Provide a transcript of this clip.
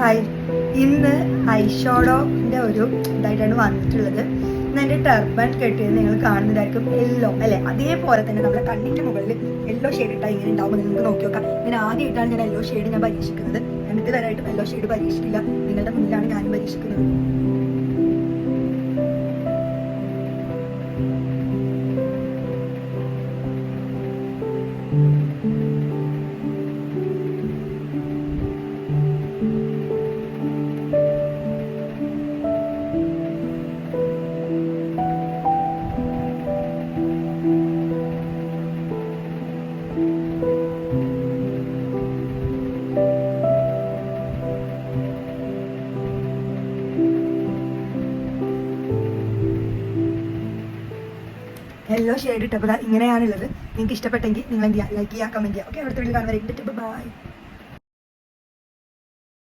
Hi, ഇന്ന് ഐഷോഡോന്റെ ഒരു ഇതായിട്ടാണ് വന്നിട്ടുള്ളത്. ഇന്ന് എൻ്റെ ടർബൻ കെട്ടിയത് നിങ്ങൾ കാണുന്നതായിരിക്കും. യെല്ലോ അല്ലെ, അതേപോലെ തന്നെ നമ്മുടെ കണ്ണിന്റെ മുകളിൽ യെല്ലോ ഷെയ്ഡ് ഇട്ടാൽ ഇങ്ങനെ ഉണ്ടാവുമ്പോൾ നിങ്ങൾക്ക് നോക്കി നോക്കാം. ഇങ്ങനെ ആദ്യമായിട്ടാണ് ഞാൻ യെല്ലോ ഷെയ്ഡ് ഞാൻ പരീക്ഷിക്കുന്നത്. ഞാൻ ഇതുവരെയായിട്ടും യെല്ലോ ഷെയ്ഡ് പരീക്ഷിക്കില്ല. നിങ്ങളുടെ മുന്നിലാണ് ഞാനും പരീക്ഷിക്കുന്നത്. യെല്ലോ ഷെയ്ഡ് ഇട്ടപ്പോൾ ഇങ്ങനെയാണുള്ളത്. നിങ്ങൾക്ക് ഇഷ്ടപ്പെട്ടെങ്കിൽ നിങ്ങൾ എന്ത് ചെയ്യുക, ലൈക്ക് ചെയ്യുക, കമൻറ്റ് ചെയ്യുക. ഓക്കെ, അടുത്ത വീഡിയോ കാണുന്നവരെ ബൈ.